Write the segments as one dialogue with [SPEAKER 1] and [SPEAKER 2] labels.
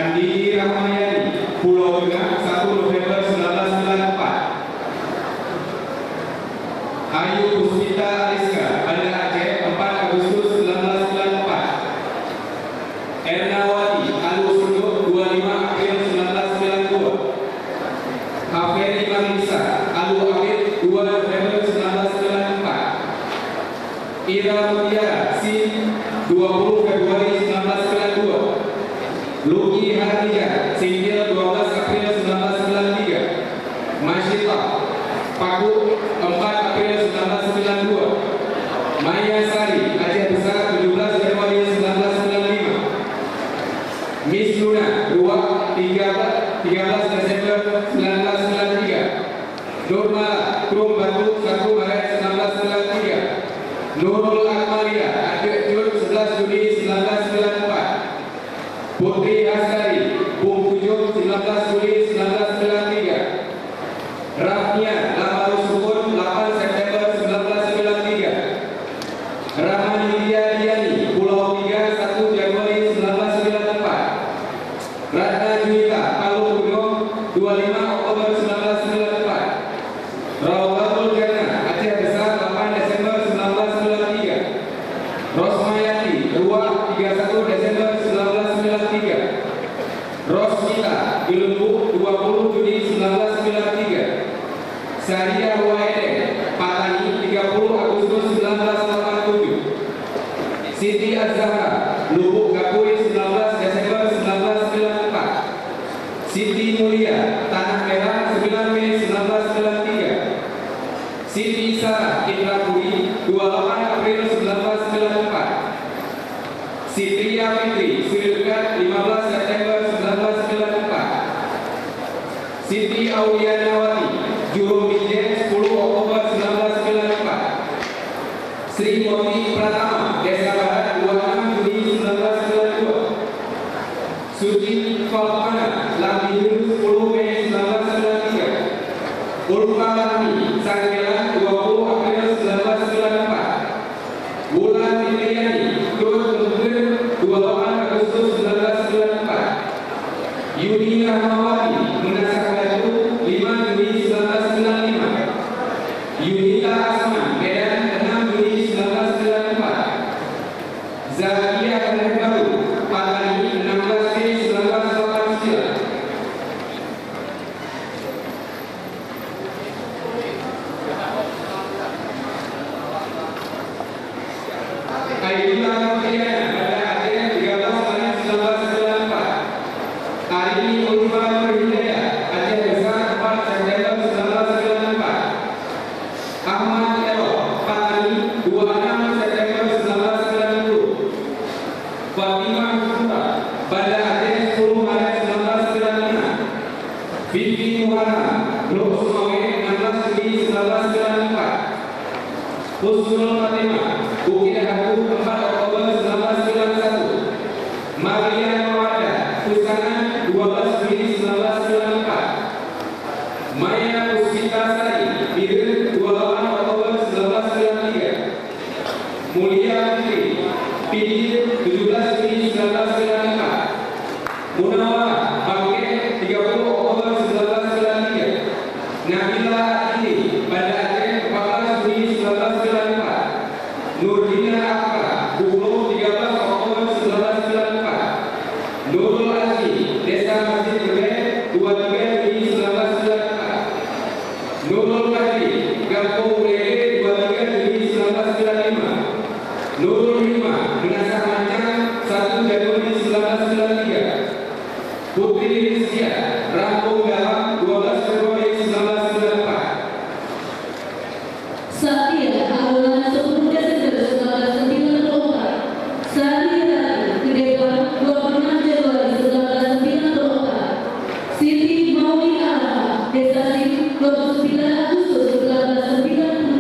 [SPEAKER 1] Andi Rahmayani, Pulau Tengah, 1 November 1994. Ayu Puspita Aliska, Banda Aceh, 4 Agustus 1994. Ernawati Alusundo, 25 April 1992. Haferi Marisa Alu Abid, 2 November 1994. Ira Mutiara Sin, 20 Februari 1992. Luki Harija Singgil, 12 April 1993. Masyita Paku, 4 April 1992. Maya Sari Aceh Besar, 17 Januari 1995. Miss Luna Ruak, 13 Desember 1993. Nurmala Krum Batu, 1 Maret 1993. Nurul Akmalia Adik Jun, 11 Juni 1994. Putri Hasari Bung Pujung, 19 Juli 1993. Rafnia Lamaru Sukun, 8 September 1993. Rahman Widya Diani Pulau 3, 1 Januari 1994. Ratna Juwita Palu Gunung, 25 Oktober 1994. Rawdatul Jannah Aceh Besar, 8 Desember 1993. Rosmayati Ruak, 31 Desember 1993. Rosmita Gelembuk, 20 Juni 1993. Saria Huaede Patani, 30 Agustus 1987. Siti Azhara Lubuk Gapui, 19 Desember 1994. Siti Mulia Tanah Merah, 9 Mei 1993. Siti Sarah Indrakuri, 28 April 1994. Sitria Fitri Sirdekat, 15 September 1994. Siti Aulianawati Juru Bijen, 10 Oktober 1994. Sri Moti Pratama Desa Barat, 26 Juni 1992. Suci Falkana Lamidun, 10 Mei 1993. Ulfa Lami Sanggelan, 20 April 1994. Bulan Fitriani Turut Mungkir, 28 Agustus 1994. Yudi Rahmawati Menasah Batu, 5 Juni 1995. Yunita Asman Medan, 6 Juni 1994. Zakia Kaner Baru Patani, 16 Mei 1989. Aidina Noviana Banda Aceh, 13 Maret 1994. Arini Ulfa Hidayah Aceh Besar, 4 September 1994. Ahmad Elo Patani, 26 September 1990. Fatimah Husura Banda Aceh, 10 Maret 1996. Vivi Muhana Blok Sumawe, 16 Juni 1994. Husnul Fatimah Bukit Hatu, 4 Oktober 1991. Maria Mawada Pusana, 12 Juni 1994. Maya Puspita Sari Bidun, 28 Oktober 1993. Mulia Fitri Pidi, 17 Juni 1994. Munawar Bangke, 30 Oktober 1993. Nabila Ini Banda Aceh, 14 Juni 1994. Nurdina Akbar Bunglo, 13 Oktober 1994. Nurul Aziz Desa Masjid Gede, 23 Juni 1994. Nurul Kadri Kampung Ulele, 23 Juni 1995. Nurul Hikmah Menasah Mancang, 1 Januari 1993. Putri Rizkia Rampung Galang, 12 Februari 1994.
[SPEAKER 2] Satya Aulana 10 Desember 1994. Sari Kedepan, 26 Januari 1994. Siti Mauli Arha Desa Sing, 29 Agustus 1996.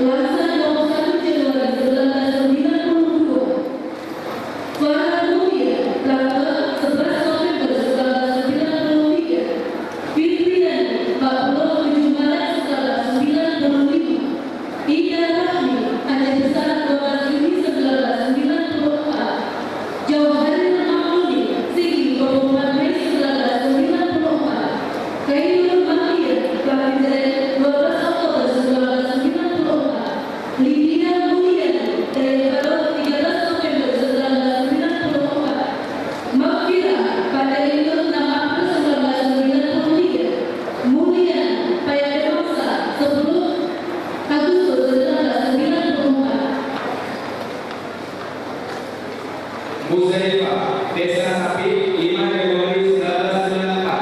[SPEAKER 2] Laksa 21 Januari 1992. Farhan Mulia, tanggal 11 November 1993. Fitriani, 27 Maret 1995. Ida Rahmi, Aceh Besar 12 Juni 1994. Jauhari Mahmudi, Sigi 24 Mei 1994. Khairul Mahir, Pelajaran 12 Oktober 1994. Lydia Mulyani, Dayapalo 13 November 1994. Makfira, pada Indo 6 April 1993. Mulyani, pada Masa 10 Agustus 1994.
[SPEAKER 1] Muzaifah, Desa Sapi, 5 Februari 1994.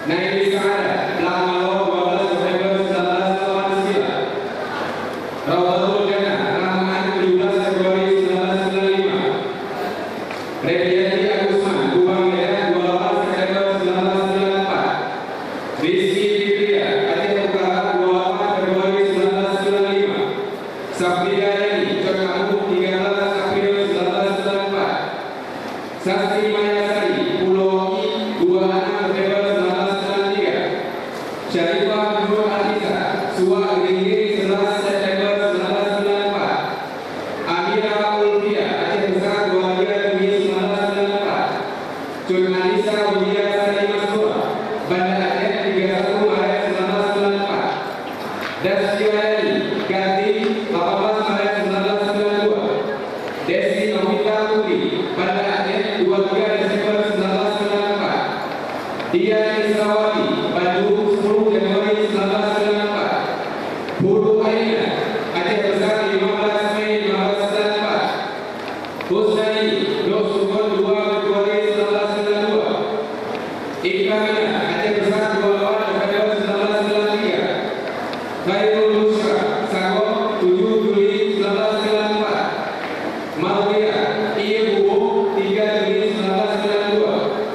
[SPEAKER 1] Naili Saada, Lamalo, 12 November 1989. Rawdatul Jannah, Rahman, 17 Februari 1995. Reviati Agusman, Kubang Medan, 28 September 1994. Rizky Fitria, Aceh Utara, 28 Februari 1995. Sabri Dayani, Cakamu, 13 April 1994. Sasti Mayasari, Pulau Oki, 26 November 1993. Syarifah Nur Alisa, Suwa Geringgiri, 11 September 1994. Amira Ulfia, Aceh Besar, 23 Juni 1994. Cun Alisa Widya Sari Masura, Banda Aceh, 31 Maret 1994. Dasyiari, Ganti, 18 Maret 1992. Desi Novita Putri, Banda Aceh, 23 Desember 1994. Dian Israwati, Bandung, 10 Januari 1994. Hulu Aina, Aceh Besar, 15 Mei 1994. Husnai, Dok Sukun, 2 Februari 1992. Ikramina, Aceh Besar, 28 November 1993. Khairul Nusra, Sagor, 7 Juli 1994. Malvia, Iye Bubu, 3 Juli 1992.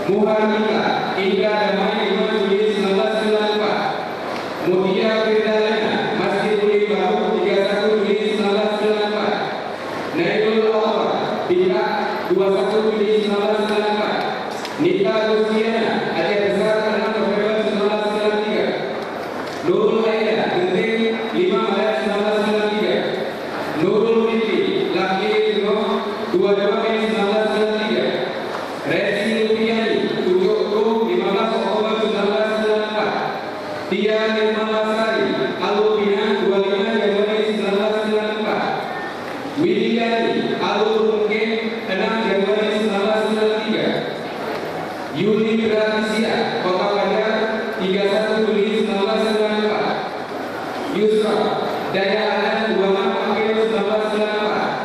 [SPEAKER 1] Muharmita, Indra Damai, 5 Juli 1994. Mutia Firdalena, Masjid Uli Baru, 31 Juli 1994. Nailul Awal, Bintang, 21 Juli 1994. Nita Gustiana, Aceh Besar, 6 November 1993. Nurul Aida, Genting, 5 Maret 1993. Nurul Fitri, Laki Tengok, 22 Mei 1993. Resi Lupiani, 7 Oktober 15 Oktober 1994. Tia Nirmala Sari, Alupina, 25 Januari 1994. Widiani, Alur Mungkin, 6 Januari 1993. Yuli Gratisia, Kota Padang, 31 Juli 1994. Yusra, Daya Adan, 26 April 1994.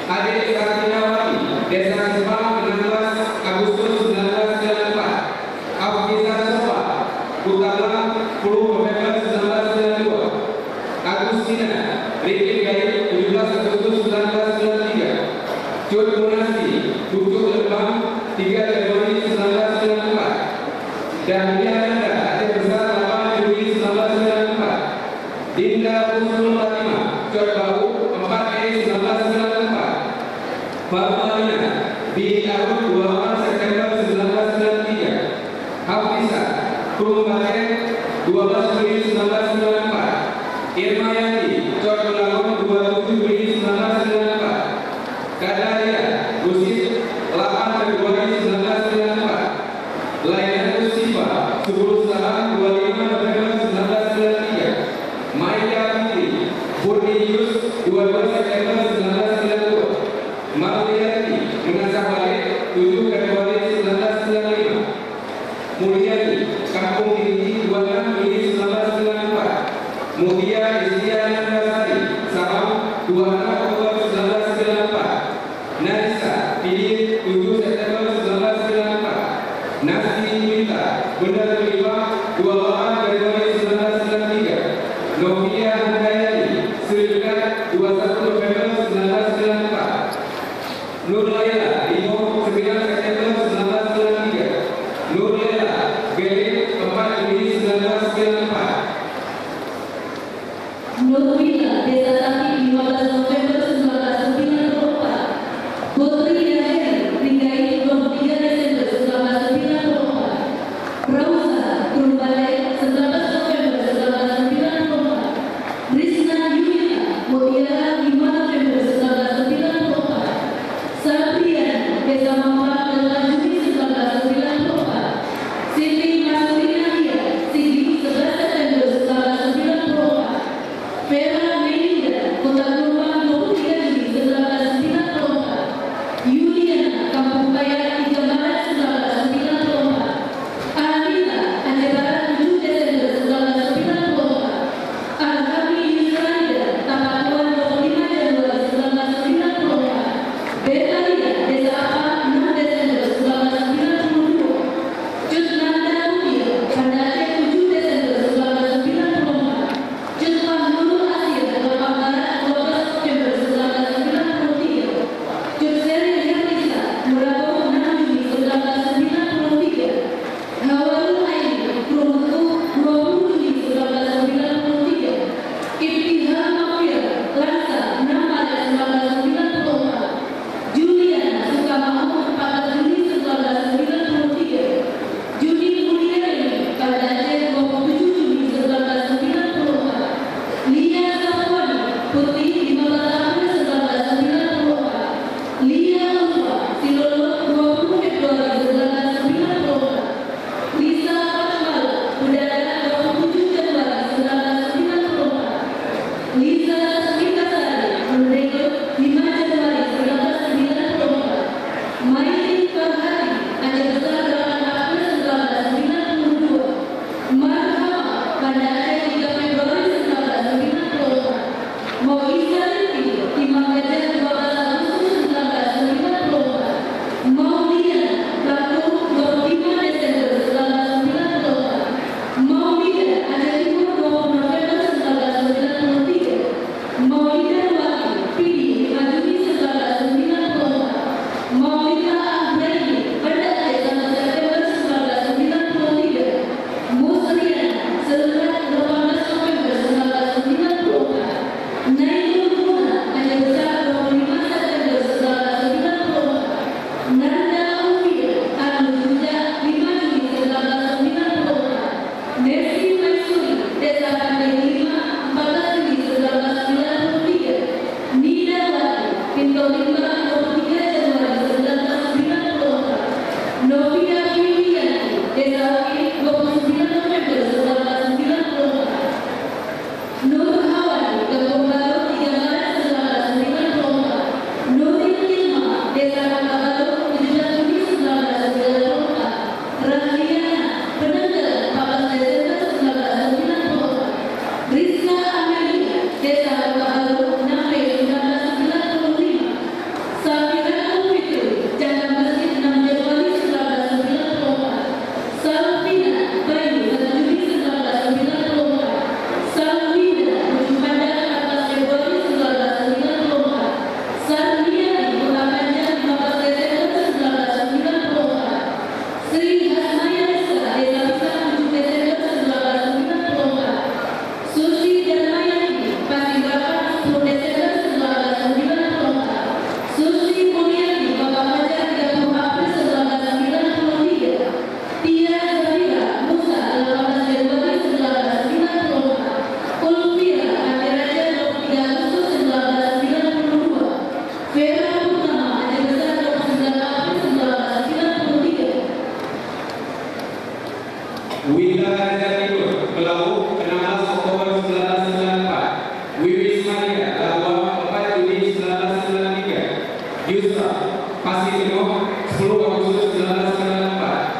[SPEAKER 1] Ade Sartinawati, Desa Sembang, 16 Agustus 1994. Afisa Sofa, Utara, 10 November 1992. Agustina, Riki Gaib, 17 Agustus 1993. Cut Munasi, Bucuk Lembang, 3 Januari 1994. Dahlia Nanda, Aceh Besar, 8 Juli 1994. Dinda Husnul Fatimah, Cot Bau, 4 Mei 1994. Farmalina, Bini Arun, 28 September 1993. Hafisa, Kurumbaten, 12 Juli 1994. Irmayati, Cot Belagon, 27 Juli 1994. Kadaria, Gusit, 8 Februari 1994. Layanan Sifa, 10 Salam, 25 November 1993. Maida Putri, Purnius, 22 September 1992. Marliati, Mengasah Balik, 7 Februari 1995. Mulyani, Kampung Tinggi, 26 Juli 1994. Mutia Istia Nandasari, Sabang, 26 Oktober 1994. Narisa, Pidin, 7 September 1994. Nasi Minta, Benda Terlibat, 28 Februari 1993. Novia Handayani, Sri Dekat, 21 November 1994. Nur Laila, Limo, 9 September 1993. Nur Laila, Belit, 4 Juli 1994.
[SPEAKER 2] Banda Aceh 3 Februari 1994. Moisa Rifki di Makassar 12 Agustus 1994. Mauliana Lampung 25 Desember 1994. Maulida Aceh Timur 20 November 1993. Maulida Wati Pidi 5 Juni 1994. Maulida Ahmadi Banda Aceh 1 September 1993. Musriana Selat 18 November 1994. Nailul Muna Aceh Besar 25 September 1994. Nanda Ufida Anu Junja 5 Juni 1994. Nesri Maisuri Desa Pandai 5 14 Juni 1993. Nida Wati Pinto 5 23 Januari 1994. Novia Wilianti Desa Wakil 29 November 1994. Nur Hawani Kampung Baru 3 Maret 1994. Nuril Ilma Desa Kota Baru 17 Juni 1994. Rahliana Penanggalan 14 Desember 1994. Rizka Amelia Desa Kota Baru 6 Mei 1995. Safira Fitri Jalan Masjid 6 Januari 1994. Salvina Bayu 1 Juni 1994. Salvina Ujung Pandang 14 Februari 1994. Sarliani Kota Banjar 15 Desember 1994. Sri Hasmaya Risa Desa Pisang 7 Desember 1994. Susi Darmayani Pasinggarapan 10 Desember 1994. Susi Mulyani Kota Banjar 30 April 1993. Tia Zafira Musa 18 Februari 1994. Ulfira Antiraja 23 Agustus 1992. Vera Purnama Aceh Besar 29 April 1993.
[SPEAKER 1] Wilayah Timur Belauk 16 Oktober 1994. Wiwis Maria Labuan 4 Juni 1993. Yusra Pasir Timur 10 Agustus 1994.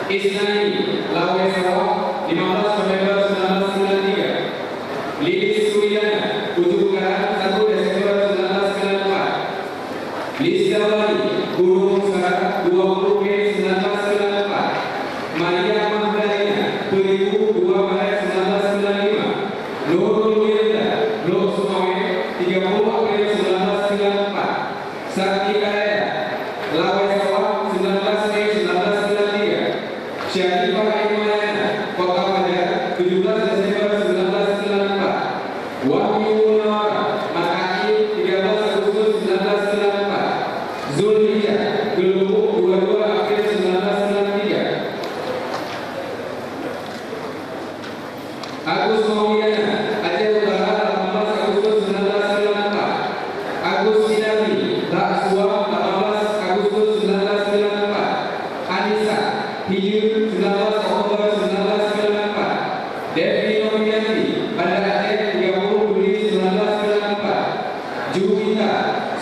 [SPEAKER 1] Isnani Lawe Sarawak 15 November 1993. Lilis Suryana Ujung Barat 1 Desember 1994. Lisa Wali Gunung Serat 20 Mei 1994. Maria Magdalena Penipu 2 Maret 1995. Nurul Wirda Nur Sumawe 30 April 1994. Sakti Karaya Lawe Sawak 19 Mei 1993. Syarifah Imayana Kota Banjar 17 Desember 1994. Wahyu Munawara Makaki 13 Agustus 1994. Zulhijjah Gelembung 22 April 1993. Agus Maulana Aceh Utara 18 Agustus 1994. Agus Sinami Tak Suam 18 Agustus 1994. Anissa Hijur 19 Oktober 1994. Devi Novianti Banda Aceh 30 Juli 1994. Juwita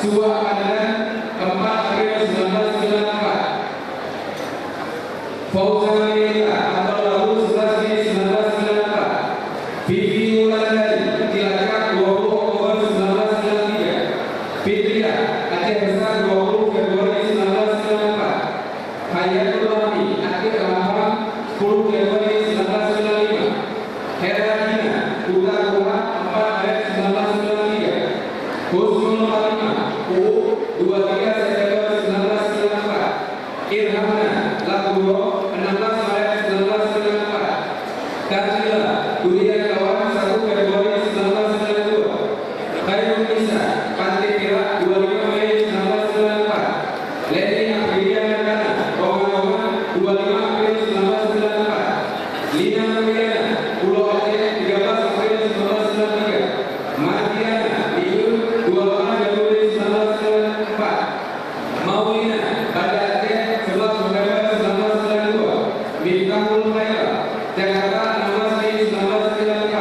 [SPEAKER 1] Suwa Pandan 4 April 1994. Fauzan Lila Abdul Lalu 11 Mei 1994. Vivi Wulandari Cilacap 20 Oktober 1993. Fitria Aceh Besar 20 Februari 1994. Hayatul Rahmi Akhir Alhamdulillah 10 Februari 1995. Heradina Uta Rumah 4 Maret 1993. Husnul Fatimah UU 23 September 1994. Irhamna Laburo 16 Maret 1994. Tanzila Durian Kawan 1 Februari 1992. Khairul Nisa Pantai Pirak 25 Mei 1994. Leni Aprilia Nagana Roman 25 April 1994. Lina Muriana Pulau Aceh 13 April 1993. Mardiana Iyun 28 Januari 1994. Maulina Banda Aceh 11 November 1992. Miftahul Khaira Jakarta 16 Mei 1993.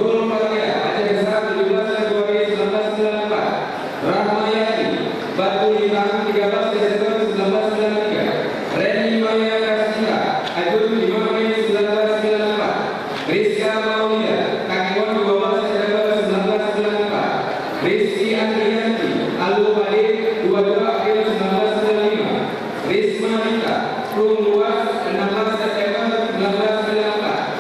[SPEAKER 1] Nurul Fatia Aceh Besar 17 Februari 1994. Rahmayati Batu Lintang 13 Desember 1993. Reni Maya Kasika Ajun 5 Mei 1994. Rizka Maulida Kakiwan 12 September 1994. Rizky Andrianti Alu Balik 22 April 1995. Risma Rita Rum Luas 16 September 1994.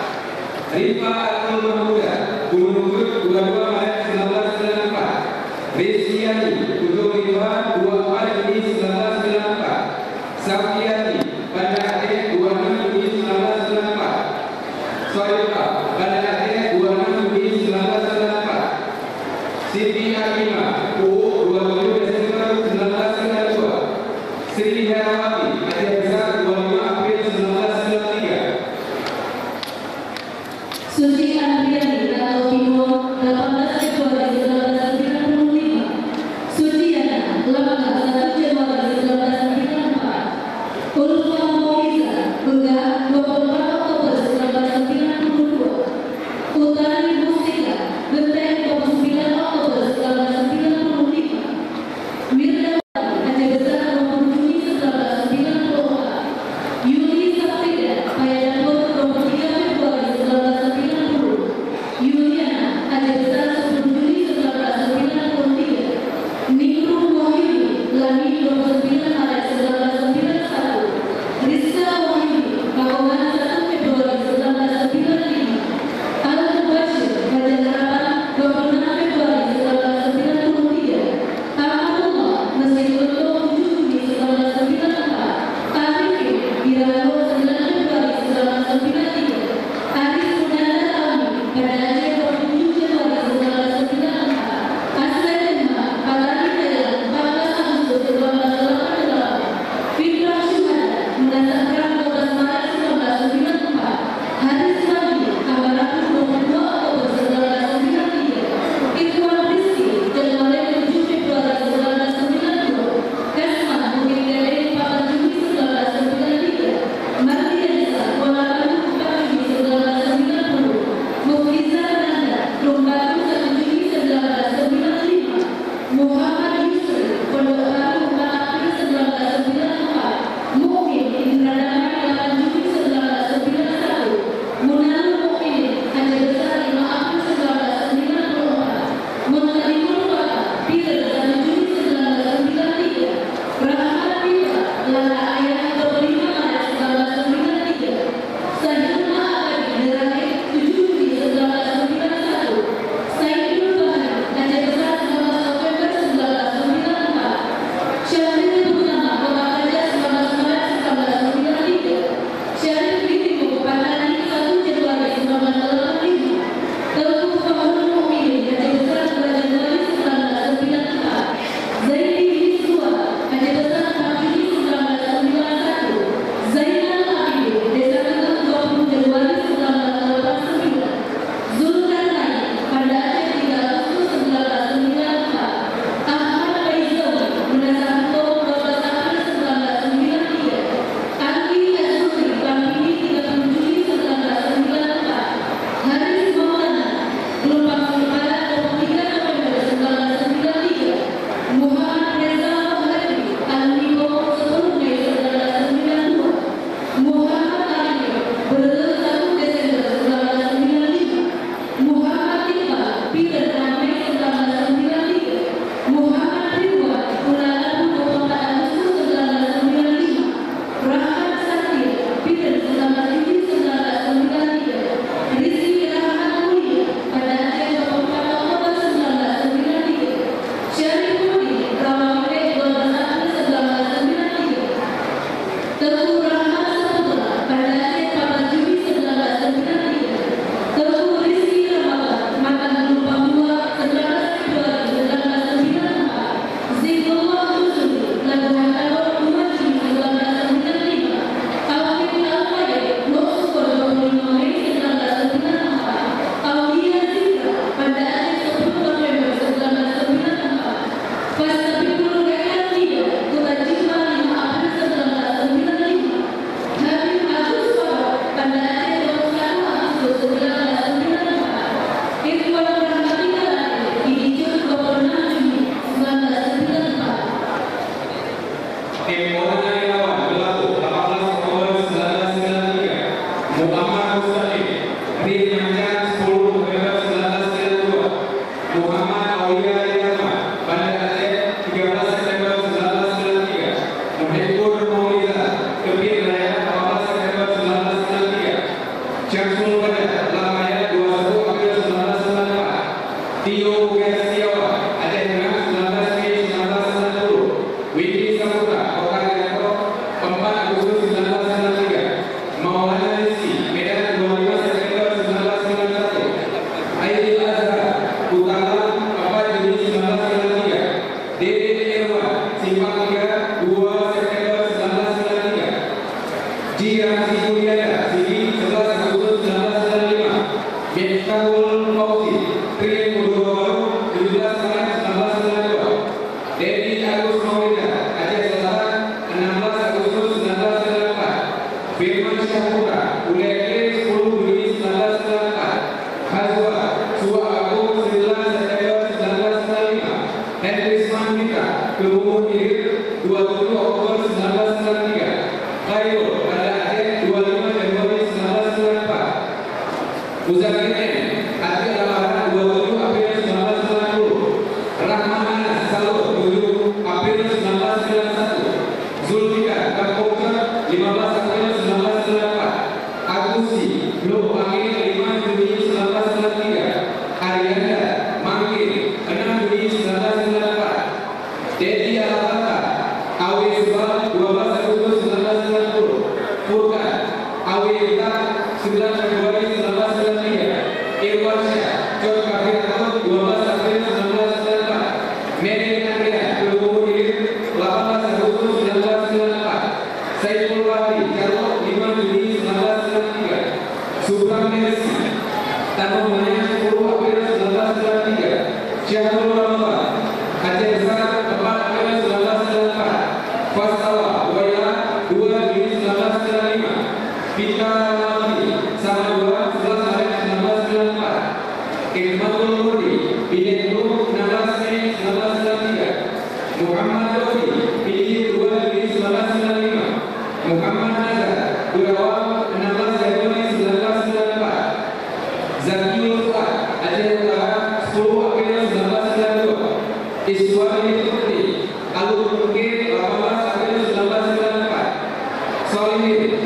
[SPEAKER 1] Rifa Atul Mahmuda Gunung Kut 22 Maret 1994. Rizkyani Ujung Ridwan 24 Juni 1994. Safiati Banda Aceh 26 Juni 1994. Soyuka Banda Aceh 26 Juni 1994. Siti Akima UU 27 Desember 1992. Sri Herawati Aceh Besar 25 April 1993.
[SPEAKER 2] Suci Andriani atau Bimo 18 Februari 1995.
[SPEAKER 1] Tio Bukan Setiawan, Aceh Tengah 19 Mei 1990. Widi Saputra, Kota Depok 4 Agustus 1993. Maulana Rizki, Medan 25 September 1991. Aidil Azhar, Kutalang 4 Juni 1993. David Irwan, Simpang 3 2 September 1993. Jira Sibuliana, Sini 11 Agustus 1995. Miftahul Fauzi, Krim Udobaru 17 Maret 1992. Dedi Agus Maulida, Aceh Selatan 16 Agustus 1994. Firman Syahpura, Ulekri 10 Juni 1994. Hazwa Suwa Agung 9 September 1995. Hendrisman Mitra, Kemumun Irir 27 Oktober 1993. Khairul Pada Aceh 25 Januari 1994. Muzakir M, Ati Al-Bahar 27 April 1990. Rahman Anas Salur 7 April 1991. Zulfikar Kapokter 15 April 1994. Agusti Blok Angin 5 Juni 1993. Arianda Mangkir 6 Juni 1994. Dedi Al-Tata Awi Subal 12 Agustus 1990. Furkan Awi Utak 9 Februari 1993. Irwan Syah Jod Kafir Tahun 12 April 1994. Medin Andrea Kemumun Ilir 18 Agustus 1994. Saiful Wadi Jarot 5 Juni 1993. Subhan Mersi Tanah Maya 10 April 1993. Syahrul Ramadan Aceh Besar 4 April 1994. Fasawa Waya 2 Juni 1995. Pita Ramadi Sama 2 11 Maret 1994. Ikmatul Murdi Bilik 16 Mei 1993. Muhammad Dodi Bilik 2 Juni 1995. Muhammad Nazar Gurawang 16 Januari 1994. Zakiul Fuad Aceh Utara 10 April 1992. Iswani Putri Alur Mungkin 18 April 1994. Solihin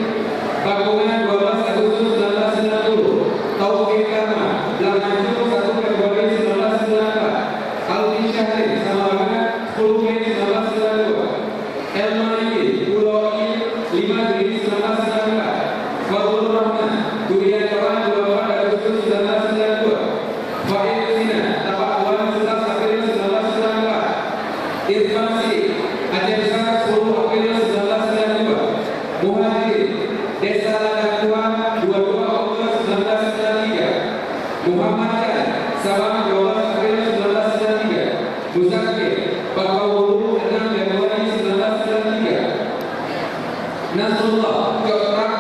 [SPEAKER 1] Bakungan 12 Agustus 1990. Taufik Karma Lamanjur 1 Februari 1994. Alfi Syahrir Samarangan 10 Mei 1992. Elmani Pulau I 5 Juni 1994. Fadlur Rahman Durian Kawan 24 Agustus 1992. Fahid Sina Tapak Wan 11 April 1994. Irfan Syed Aceh Besar 10 April 1992. Muhajir Desa Ladang Tua 22 Oktober 1993. Muhammad Jan Sabang 12 April 1993. Muzakir Bakawulu 6 Januari 1993. Nasrullah Jokrak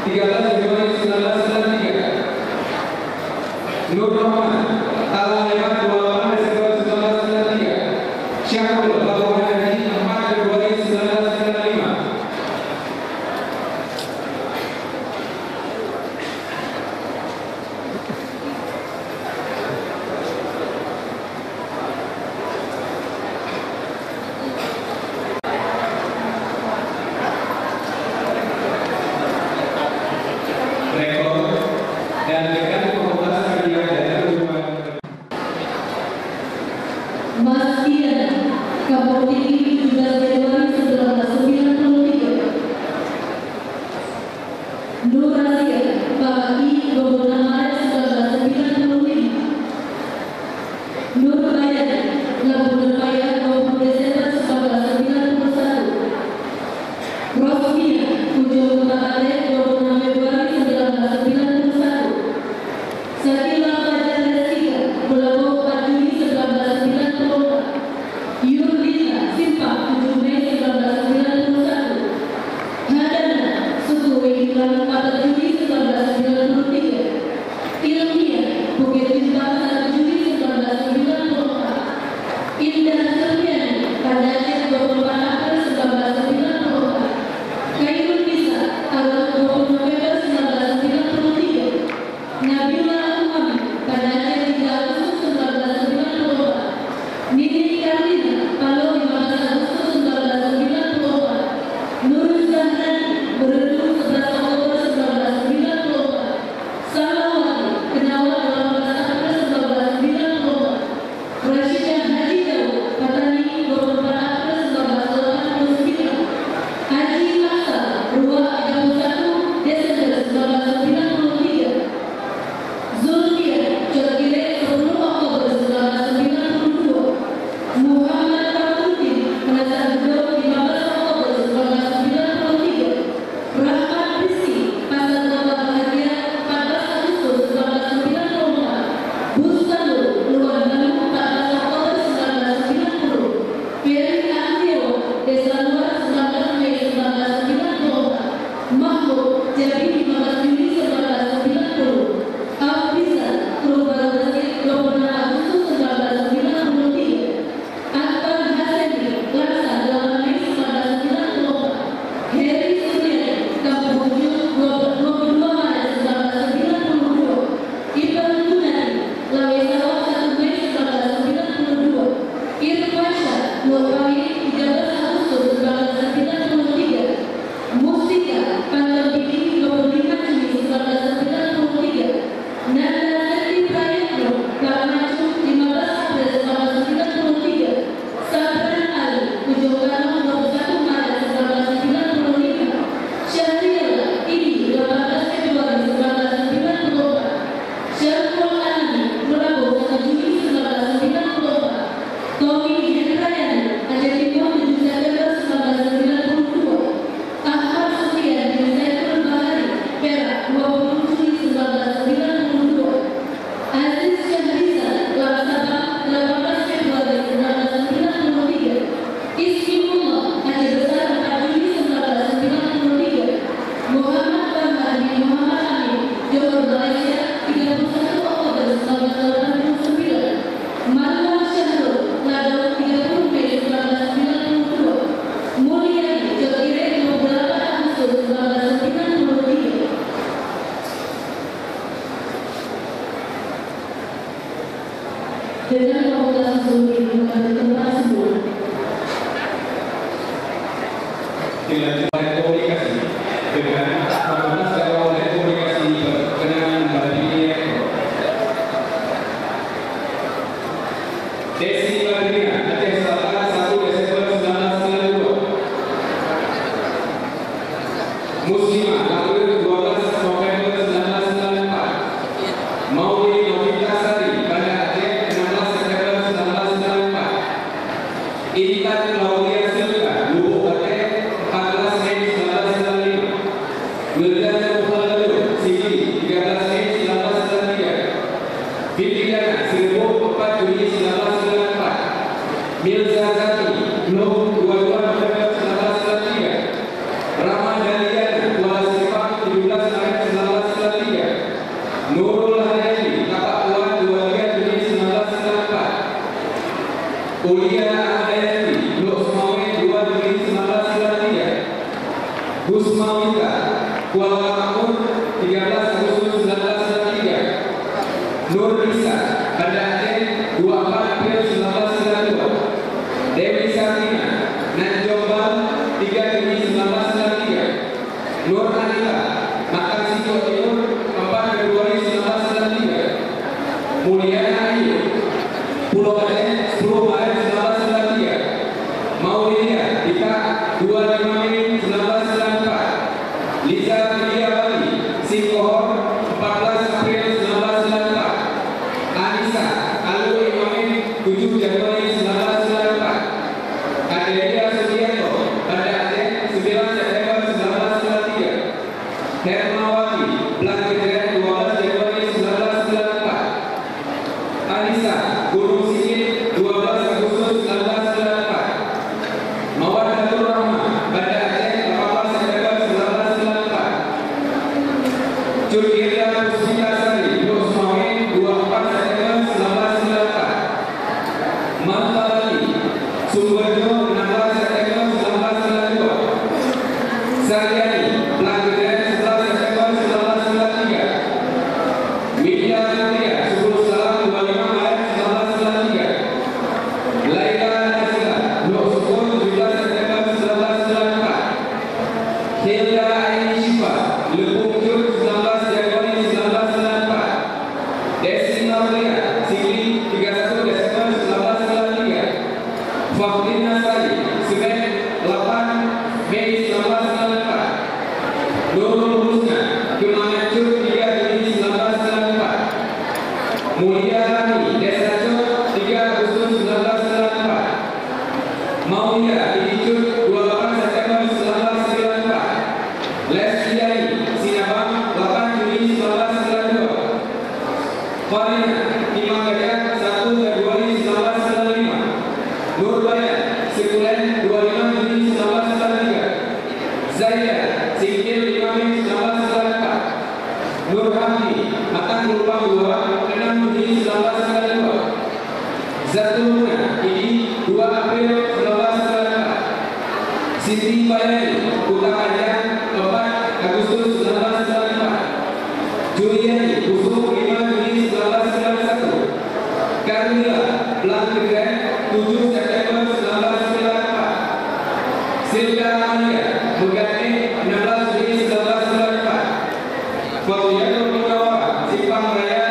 [SPEAKER 1] 13 Januari 1993. Nur Rahman Talang Lebat 28 Desember 1993. Syahrul Babuhan Haji 4 Februari 1995. Rekor dan dekan pengulas media dan hubungan.
[SPEAKER 2] Mas Dian, Kampung Tinggi 17 Januari 1993. Nur Asia, Pagi 26 Maret 1995. Nur Bayan, Labuan Bayan 20 Desember 1991. Rosmia, Ujung Batale 26 Februari 1991. Sakila Fajar Resika, Pulau 4 Juni 1994. Yurlina Simpang 7 Mei 1991. Hadana Suku Wengkilan 4 Juni 1993. Ilmiah Bukit Bintang 1 Juni 1994. dengan Fakultas Sosiologi Universitas Sumber.
[SPEAKER 1] Dilanjutkan oleh komunikasi dengan Fakultas Dakwah dan Komunikasi berkenaan Badriah. Desi Badriah Aceh Selatan 1 Desember 1992. Muslimah lahir 12 November 1994. Mauli Novitasari Banda Aceh 16 September 1994. Intan Claudia Silva Lubuk Aceh 14 Mei 1995. Wildana Muhammad Sigi 13 Mei 1993. Viviana Sirbo 4 Juli 1994. Mirza Zaki Nur 22 November 1993. Ramadhaniana Kuala Sepang 17 Maret 1993. Nurul Hadayani Tapak Kuat 23 Juli 1994. Ulia Hadayani Lok Semawe 2 Juli 1993. Gusma Wita Kuala Makmur 13 Agustus 1993. Nur Nisa Banda Aceh 24 April 1992. Dewi Sarina Nanjombang 3 Juni 1993. Nur Anita Makan Sido Timur 4 Februari 1993. Mulyana Ayu Pulau Aceh 10 Maret 1993. Maulidia Dita 25 Mei 1994. Liza Widiawati Singkohor 14 April 1994. Anissa Alu Imamin 7 Januari 1994. Adelia Sudianto Banda Aceh 9 September 1993. Hermawati Blangkejeret 12 Januari 1994. Anissa Gunung Sikit 12 Agustus 1994. Mawadatul Rahmah Banda Aceh 18 September 1994. Julkirda Puspita Sari Lok Semawe 24 September 1994. Mantalani Sumberjo 16 September 1992. Saryani Blangkejeret 11 September 1993. Widya Nurya Subul Salam 25 Maret 1993. Laila Nazila Lok Sukun 17 September 1994. Hilda Aini Shifa Lepung Jur 19 Januari 1994. Desi Naulia Sigli 31 Desember 1993. Fakhrina Sari Semen 8 Mei 1994. Nurul Husna Kemangan Cur 3 Juni 1994. Mulia Rani Desa Cur 3 Agustus 1994. Maulia Idicur 28 September 1994. Lesliani Sinabang 8 Juni 1992. Farina Timang Gajah 1 Februari 1995. Nurbayan Sekulen 25 Juni 1993. Zaida Singkil 5 Mei 1994. Nur Hamdi Matang Lubang 2 6 Juni 1992. Zatuluna Idi 2 April 1994. Siti Bayani Kota Panjang 4 Agustus 1994. Juliani Kusuk 5 Juni 1991. Karmila Blangkejeret 7 September 1994. Silda Amalia Megane 16 Juni 1994. Fawiyatul Munawwarah Simpang Raya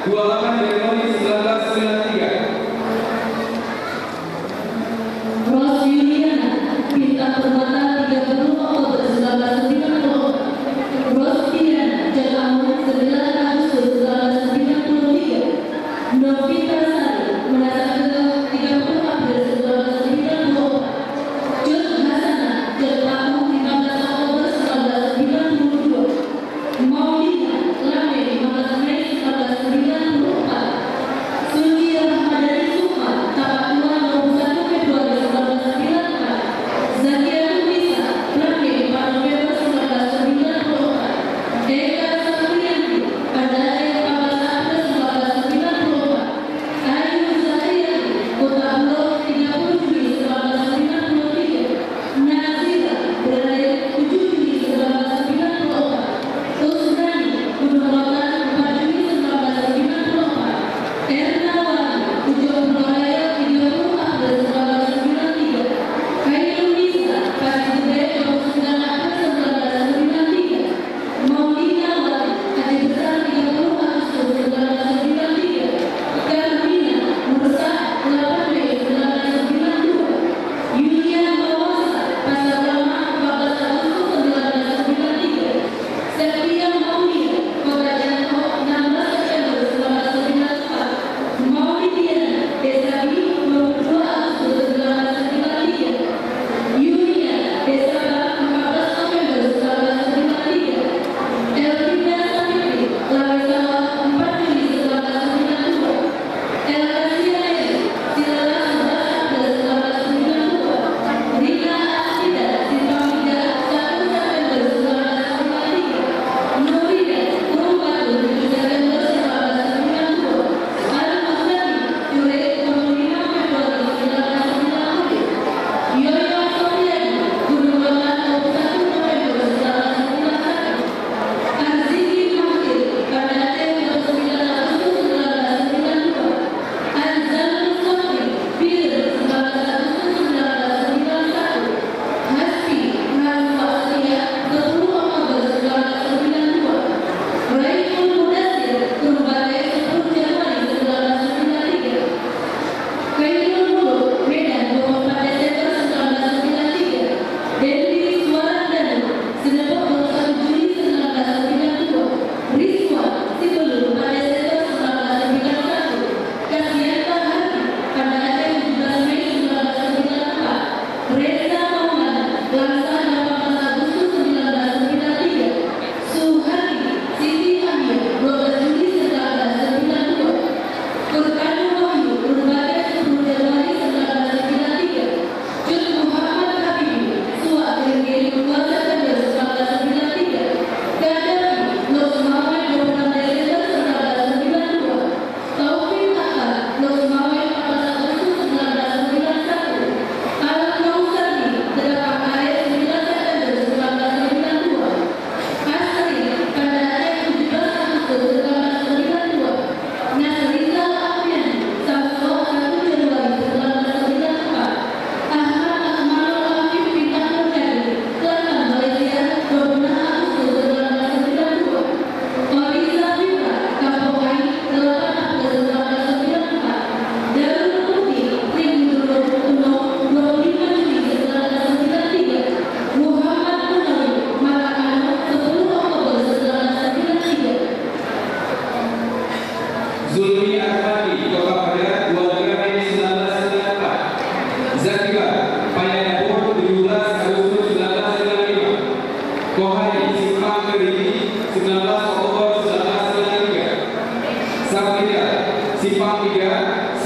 [SPEAKER 1] 28 Januari 1993.
[SPEAKER 2] Ros Yuliana Bintang Permata 30 Oktober 1990. Ros Diana Jakamur 9 Agustus 1993. Novita Sari Menasar 30 April 1994. Jut Hasanah Jatlamu 15 Oktober 1992. Maulina Lame 15 Mei 1994. Suci Rahmadani Sukma Tapak 2 21 Februari 1994. Zakia Nurisa Lame 4 November 1994. Eka Sapriyanti Banda Aceh 14 April 1994. Ayu Zahrianti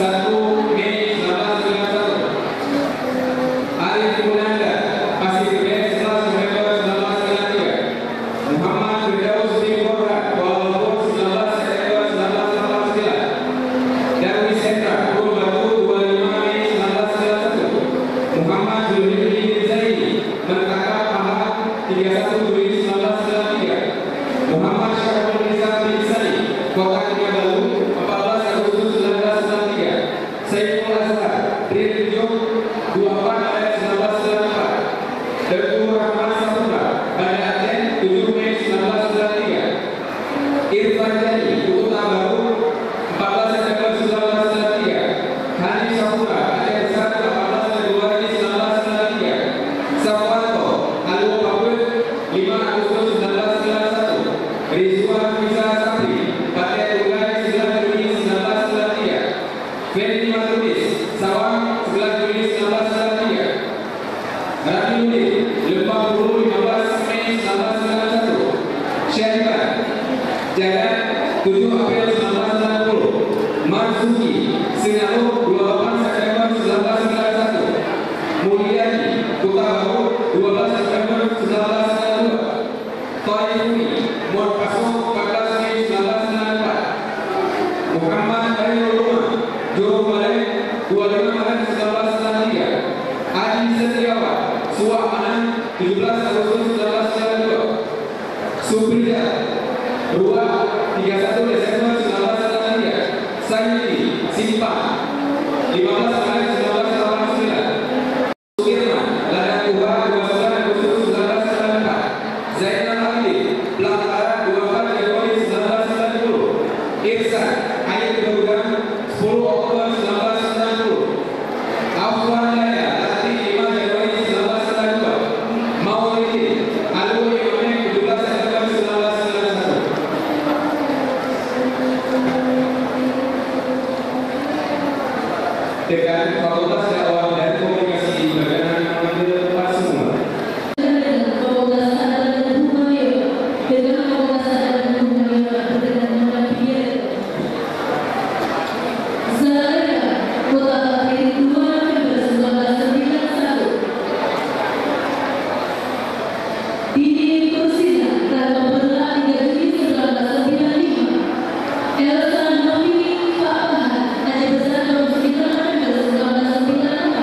[SPEAKER 1] 1 Mei 1991. Arif Munanda, Pasir Gede 11 November 1993. Muhammad Firdaus bin Borhan, Kuala Lumpur 19 September 1989. Darwis Hendra, Batu 25 Mei 1991. Muhammad Zulhibli bin Zaini, Mentaka Pahang 31 Juli 1993. Muhammad Syariful Nisa bin Sani, Kota Kinabalu 14 Agustus 1993. Saiful Azhar, Tri 7 24 Maret 1994. Tengku Rahman Saputra, Banda Aceh 7 Mei 1993. Irfan Jani, Kota Baru 14 September 1993. Hani Saputra, Aceh Besar 18 Februari 1993. Sapuanto, Alwo Papua 5 Agustus 1991. Rizwan Fisa Sapri, Pakai Tunggai 9 Juni 1993. Fendi Matulis, Sawang 11 Juli 1993. Rabi Udin, Lembah Bulu 15 Mei 1991. Syarikat, Jalan 7 April 1990. Marzuki, Singaru 28 September 1991. Mulyani, Kota Baru 12 September 1992. Toyfuni, Muar Pasok 14 Mei 1994. Muhammad Khairul Umar, Johor Malay 25 Maret 1993. Adi Setiawan, Suak Manang 17 Agustus 1992. Suprida, Rua 31 Desember 1993. Sayyidi, Simpang 15 Maret 1989. Sukirman, Ladang Tuha 29 Agustus 1994. Zainal Abidin, Pelantara 24 Januari 1990. Irsan, Air Kerugan 10 Oktober 1990. Afwan Laya, Lati 5 Januari 1992. Maulidin, Alwi Imamek 17 September 1991. Dengan Fakultas Dakwah dan Komunikasi Badan mengambil tempat semua.
[SPEAKER 2] Elsa Novini Pak Aceh Besar 29 November 1995.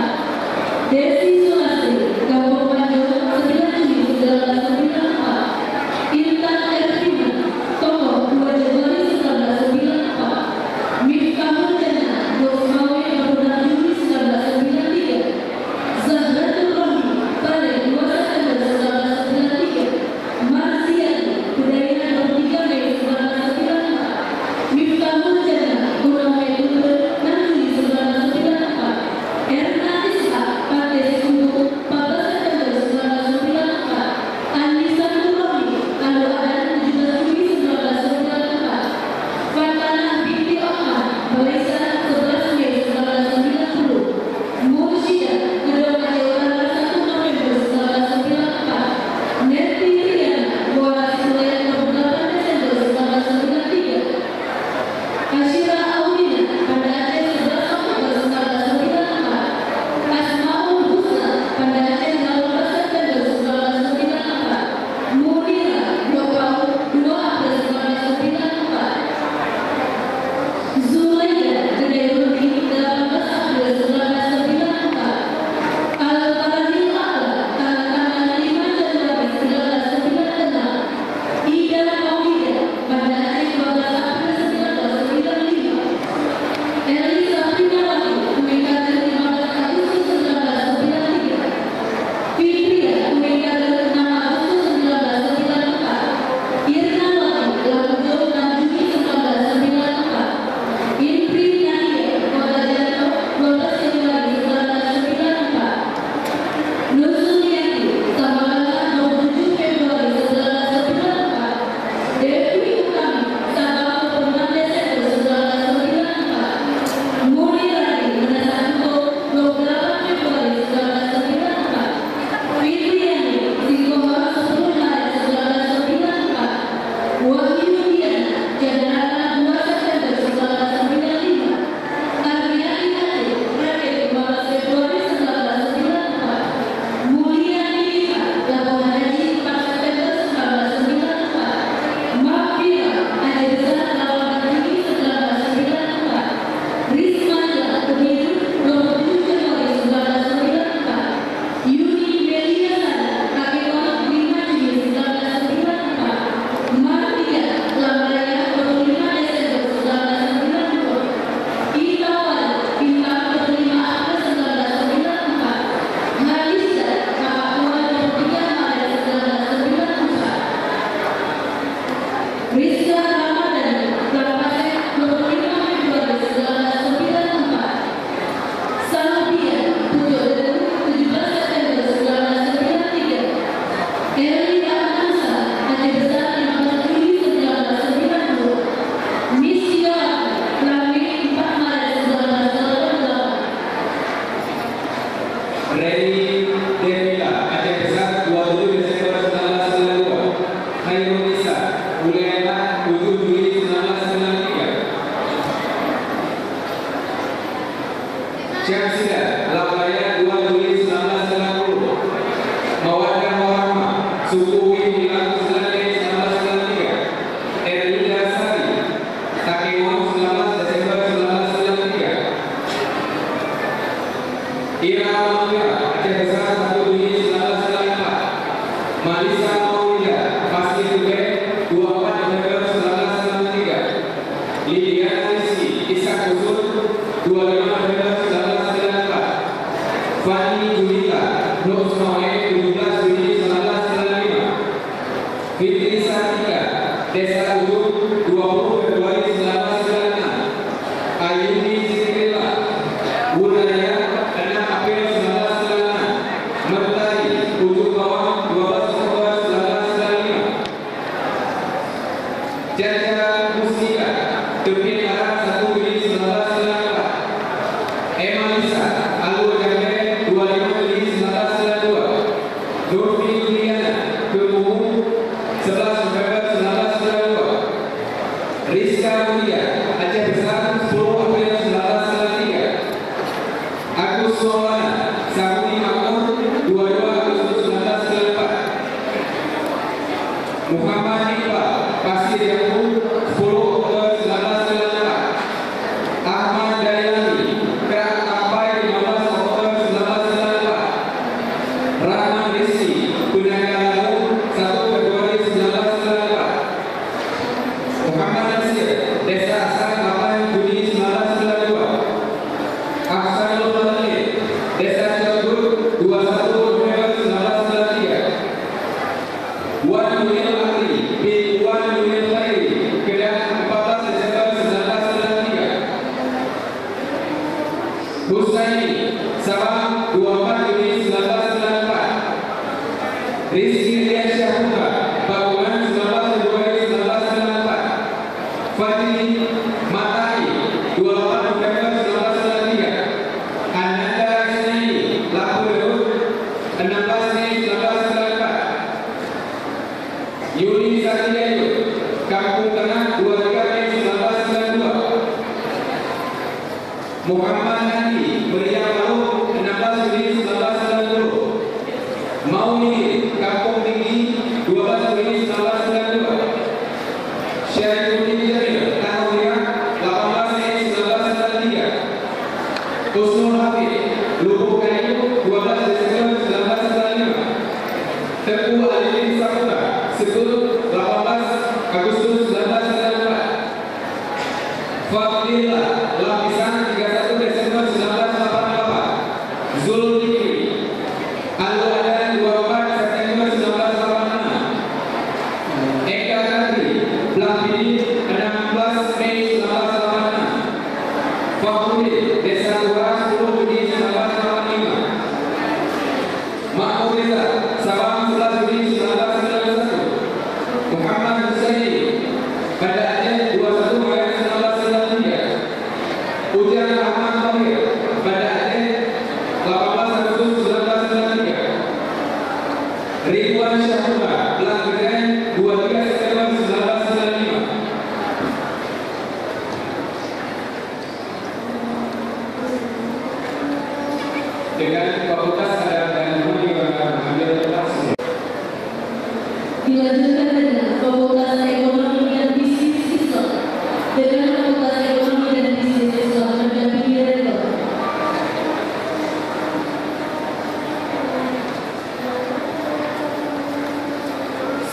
[SPEAKER 1] Syamsidah, Lablaya 2 Juli 1990. Mawaddah Warahmah, Sukuwi 9 Mei 1993. Erlinda Sari, Takewon 19 Desember 1993. Ira Mangga, Aceh Besar 1 Juni 1994. Malisa Maulida, Pasti Tube 24 November 1993. Lydia Rizky, Ishak Usul 25 November 1994. Fani Julita, Nur Snoe 17 Juni 1995. Fitri Satika, Desa Ujung 20 Februari 1996. Ayuni Zikrila, Budaya 6 April 1996. Mertari, Ujung Bawang 12 Oktober 1995. Jaja Mustika, Tepin Arab 1 Juli 1994. Emma Lisa, Alur Jambe 25 Juli 1992. Nurfi Juliana, Kemuhu 11 November 1992. Rizka Mulia, Aceh Besar 10 April 1993. Agus Maulana, Sabuni Makmur 22 Agustus 1994. Muhammad Iqbal, Pasir Jambu 10 Oktober 1994. Ahmad Dailani, Kerak Tampai 15 Oktober 1994. Rahman Rizki, Penaga Lalu 1 Februari 1994. Muhammad Nasir, Desa Asal 8 Juni 1992. Ahsanul Khalid, Desa Cianjur 21 November 1993. Wan Yunil Akri bin Wan Yunil Khairi, Kedah 14 Desember 1993. Husaini, Sabang 24 Juni 1994. Rizki Rian Syahmuka, Bangunan 19 Februari 1994. Fadli Matai 28 November 1993. Ananda Isnaini, Lampung Berut 16 Mei 1994. Yuni Satyayu, Kampung Tengah 23 Mei 1992. Muhammad Nandi, Meriam Malu 16 Juni 1990. Mauni, Kampung Tinggi 12 Juni 1992. Syaifuddin Jamil, Tanuriah 18 Mei 1993. Husnul Hafid, Lubuk Kayu 12 Desember 1995. Teguh Alidin Saputra, Sekul 18 Agustus 1994. Fadlillah, Lapisan 31 Desember 1988. Zulkifli, Al-Adan 24 September 1986. Eka Kadri, Lampini 16 Mei 1986. Fakhrudin, Desa Luar 10 Juni 1985. Mahmud Reza, Sabang 11 Juni 1991. Muhammad Husaini, Banda Aceh 21 Maret 1993. Ujian Ahmad Tahir, Banda Aceh 18 Agustus 1993. Ridwan Syahmura, Belang Geden 23 September 1995. Dengan Fakultas Adab dan Budi mengambil kelas.
[SPEAKER 2] Dilanjutkan dengan Fakultas Ekonomi dan Bisnis Islam. Dengan Fakultas Ekonomi dan Bisnis Islam mendampingi rektor.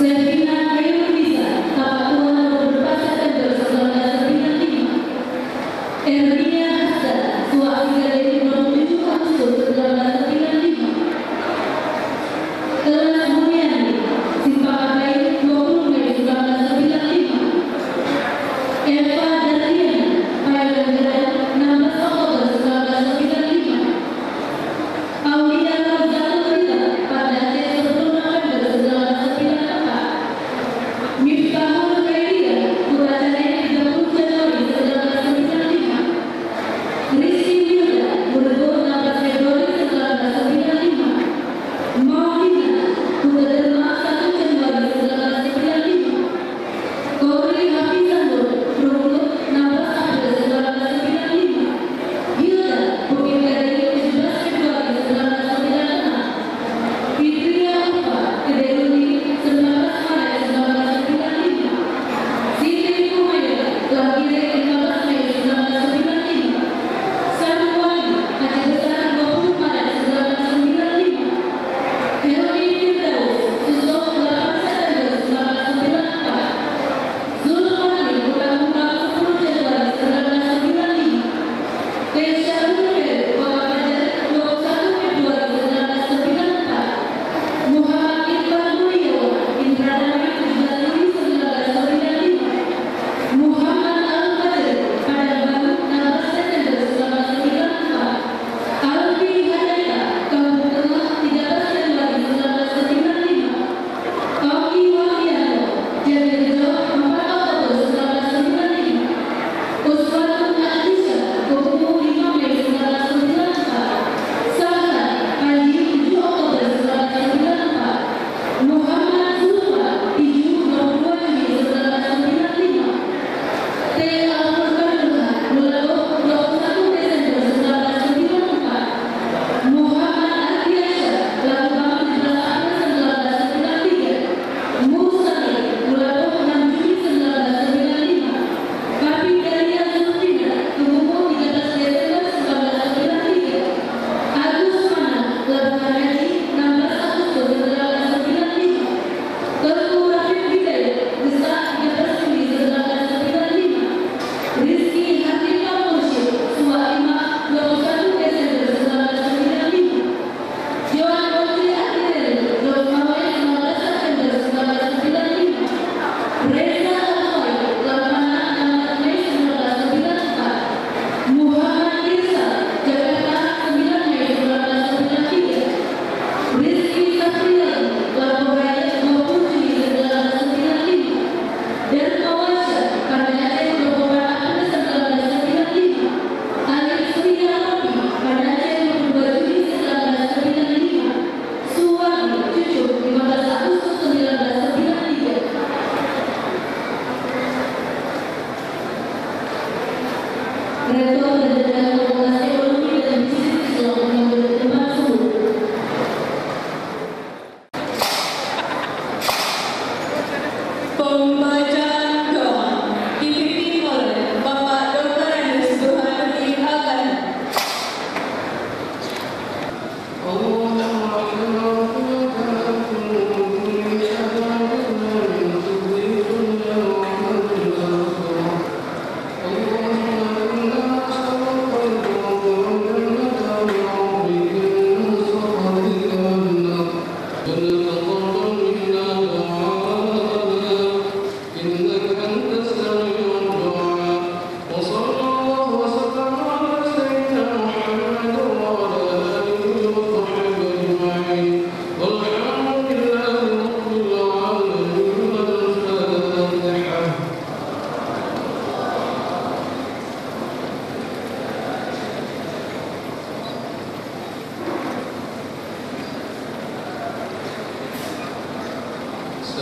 [SPEAKER 2] Servina Khairul Nisa, Kapatuan Nomor 4 September 1995. Ernia Hassan, Suami Galeri Nomor 7 Agustus 1995. Kelas Bunyani, Simpakai 20 Mei 1995. Eva Darliana, Payung Geran 16 Oktober 1995. Aulia Rozal Rita, pada Aceh 10 November 1994.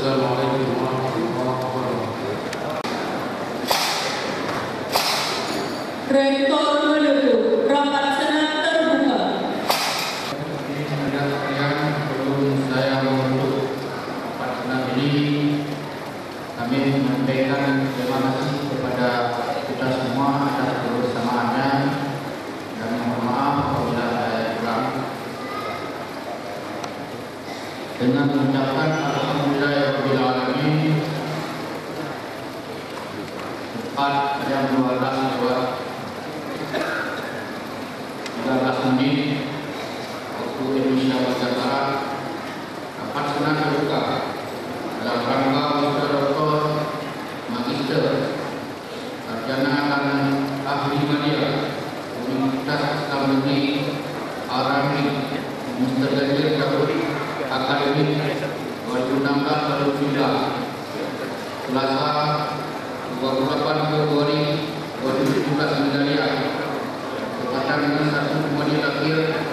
[SPEAKER 3] Wassalamualaikum warahmatullahi wabarakatuh.
[SPEAKER 2] Rektor menutup rapat senat terbuka.
[SPEAKER 3] Sebelum saya menutup rapat senat ini, kami menyampaikan terima kasih kepada kita semua atas kebersamaannya dan mohon maaf apabila saya kurang. Dengan mengucapkan alhamdulillahirabbil alamin, tepat jam 12:13 menit waktu Indonesia bagian Barat, rapat senat terbuka dalam rangka wisuda doktor, magister, sarjana dan ahli media Universitas Islam Negeri Al-Rahmi Mustaqil Kabut Akademik 2016-2017, Selasa 28 Februari 2017 Mendalia, bertepatan dengan 1 Jumadil Akhir